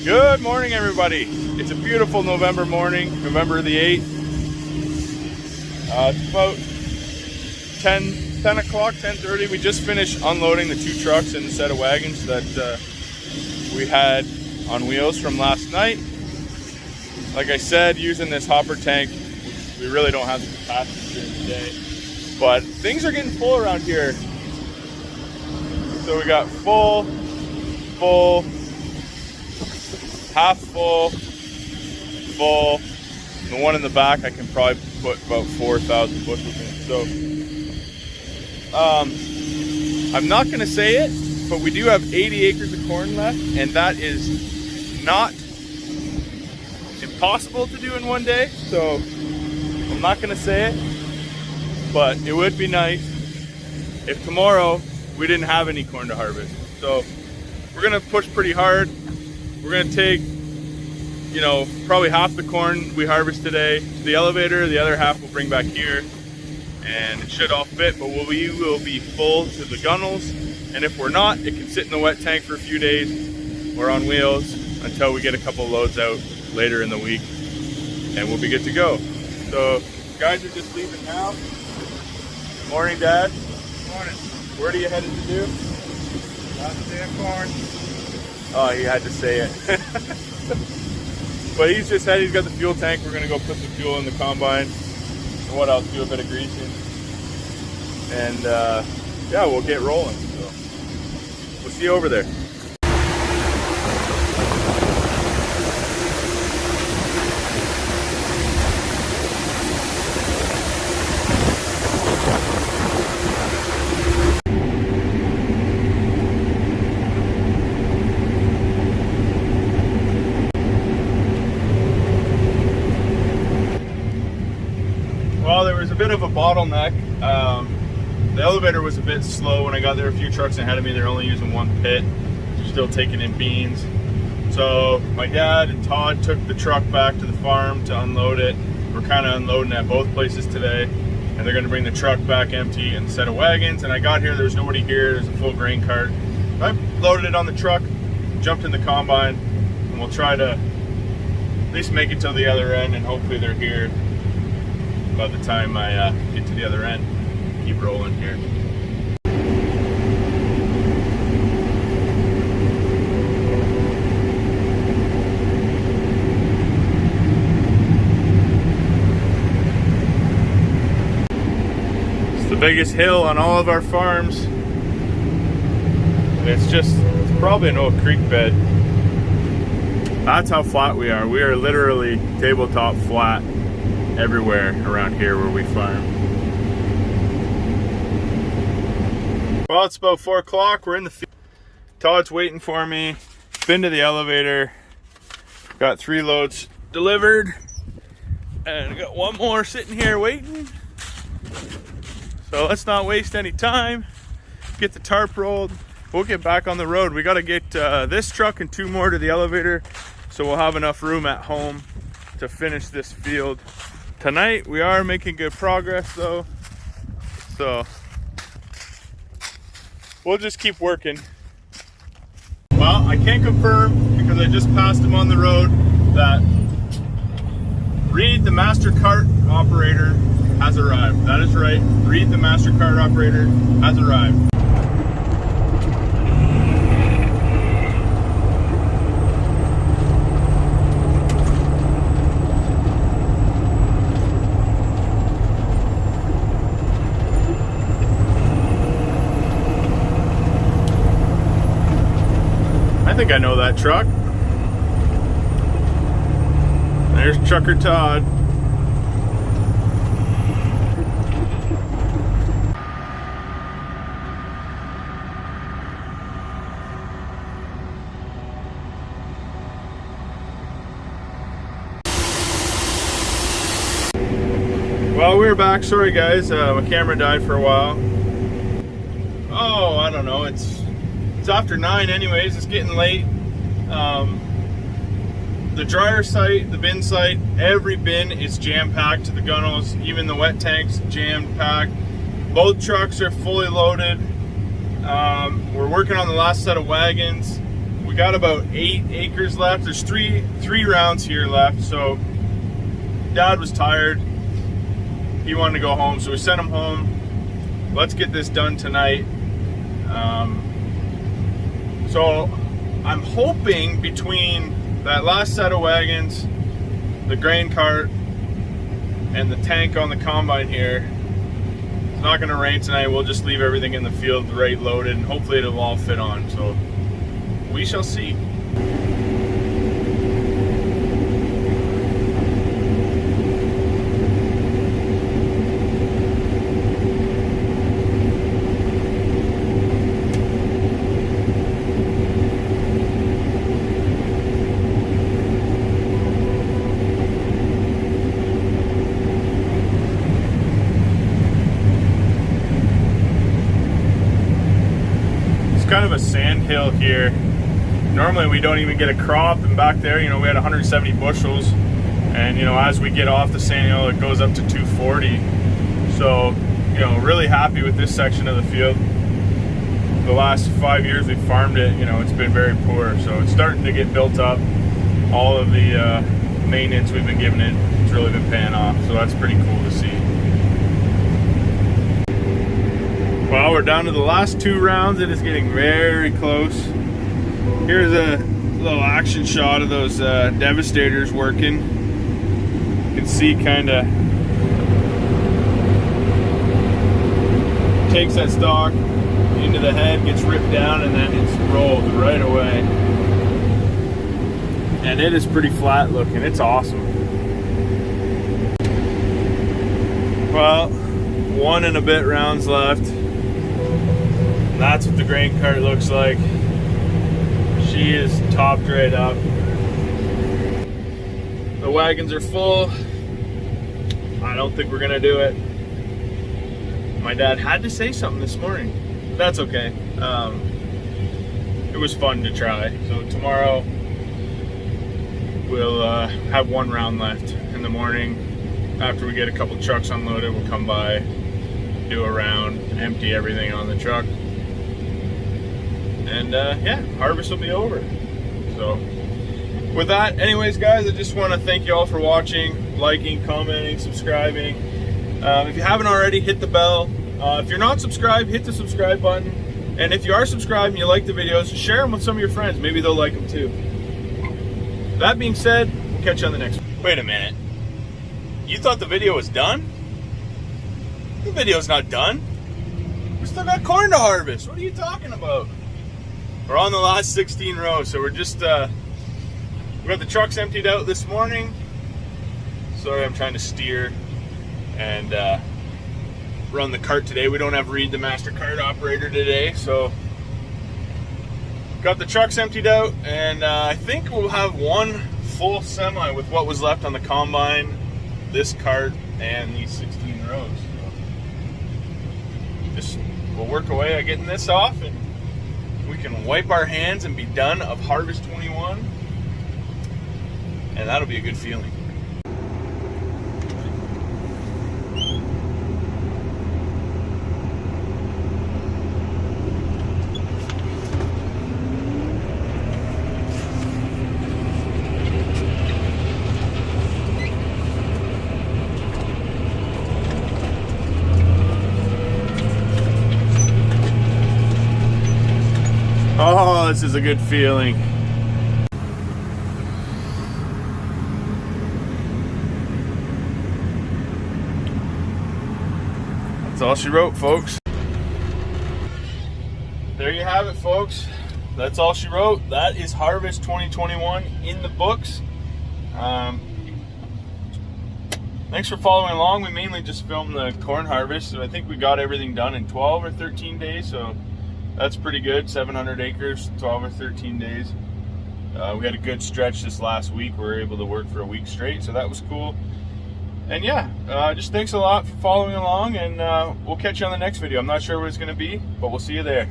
Good morning, everybody. It's a beautiful November morning, November the 8th. It's about 10 o'clock, 10:30. We just finished unloading the 2 trucks and a set of wagons that we had on wheels from last night. Like I said, using this hopper tank, we really don't have the capacity during the day. But things are getting full around here. So we got full, half full, and the one in the back I can probably put about 4,000 bushels in. So I'm not going to say it, but we do have 80 acres of corn left, and that is not impossible to do in one day. So I'm not going to say it, but it would be nice if tomorrow we didn't have any corn to harvest. So we're going to push pretty hard. We're going to take, probably half the corn we harvest today to the elevator. The other half we'll bring back here, and it should all fit, but we will be full to the gunnels. And if we're not, it can sit in the wet tank for a few days or on wheels until we get a couple loads out later in the week, and we'll be good to go. So guys are just leaving now. Morning, Dad. Morning. Where are you headed to do? Last day of corn. Oh, he had to say it. But he's just said he's got the fuel tank. We're gonna go put some fuel in the combine. And what else? Do a bit of greasing. And yeah, we'll get rolling. So we'll see you over there. Well, there was a bit of a bottleneck. The elevator was a bit slow when I got there. A few trucks ahead of me, they're only using one pit. They're still taking in beans. So my dad and Todd took the truck back to the farm to unload it. We're kind of unloading at both places today, and they're going to bring the truck back empty and a set of wagons. And I got here, there's nobody here. There's a full grain cart. I loaded it on the truck, jumped in the combine, and we'll try to at least make it till the other end, and hopefully they're here by the time I get to the other end. Keep rolling here. It's the biggest hill on all of our farms. And it's probably an old creek bed. That's how flat we are. We are literally tabletop flat everywhere around here where we farm. Well, it's about 4 o'clock. We're in the field. Todd's waiting for me. Been to the elevator. Got 3 loads delivered. And I got 1 more sitting here waiting. So let's not waste any time. Get the tarp rolled. We'll get back on the road. We got to get this truck and 2 more to the elevator, so we'll have enough room at home to finish this field. Tonight we are making good progress though, so we'll just keep working. Well, I can't confirm because I just passed him on the road that Reed, the master cart operator, has arrived. That is right, Reed, the master cart operator, has arrived. I think I know that truck. There's Trucker Todd. Well, we're back. Sorry guys, my camera died for a while. Oh, I don't know, it's after 9 anyways. It's getting late. The dryer site, the bin site, every bin is jam-packed to the gunnels. Even the wet tanks jam-packed. Both trucks are fully loaded. We're working on the last set of wagons. we got about 8 acres left. There's three rounds here left. So Dad was tired. He wanted to go home, so we sent him home. Let's get this done tonight. So I'm hoping between that last set of wagons, the grain cart, and the tank on the combine here, it's not going to rain tonight. We'll just leave everything in the field right loaded, and hopefully it'll all fit on. So we shall see. Kind of a sand hill here. Normally we don't even get a crop, and back there, you know, we had 170 bushels, and you know, as we get off the sand hill, it goes up to 240. So, you know, really happy with this section of the field. The last 5 years we farmed it, you know, it's been very poor, so it's starting to get built up. All of the maintenance we've been giving it, it's really been paying off, so that's pretty cool to see. Well, we're down to the last 2 rounds. It is getting very close. Here's a little action shot of those Devastators working. You can see kind of takes that stock into the head, gets ripped down, and then it's rolled right away. And it is pretty flat looking. It's awesome. Well, 1 and a bit rounds left. That's what the grain cart looks like. She is topped right up. The wagons are full. I don't think we're gonna do it. My dad had to say something this morning. That's okay. It was fun to try. So tomorrow we'll have 1 round left in the morning. After we get a couple trucks unloaded, we'll come by, do a round, empty everything on the truck. And yeah, harvest will be over. So with that, anyways guys, I just want to thank you all for watching, liking, commenting, subscribing. If you haven't already, hit the bell. If you're not subscribed, hit the subscribe button. And if you are subscribed and you like the videos, share them with some of your friends. Maybe they'll like them too. That being said, we'll catch you on the next one. Wait a minute. You thought the video was done? The video's not done. We still got corn to harvest. What are you talking about? We're on the last 16 rows, so we're just, we got the trucks emptied out this morning. Sorry, I'm trying to steer and run the cart today. We don't have Reed, the master cart operator, today, so got the trucks emptied out, and I think we'll have 1 full semi with what was left on the combine, this cart, and these 16 rows. So just, we'll work away at getting this off, and we can wipe our hands and be done of Harvest 21, and that'll be a good feeling. Oh, this is a good feeling. That's all she wrote, folks. There you have it, folks. That's all she wrote. That is Harvest 2021 in the books. Thanks for following along. We mainly just filmed the corn harvest, so I think we got everything done in 12 or 13 days, so that's pretty good. 700 acres, 12 or 13 days. We had a good stretch this last week. We were able to work for a week straight, so that was cool. And yeah, just thanks a lot for following along, and we'll catch you on the next video. I'm not sure what it's going to be, but we'll see you there.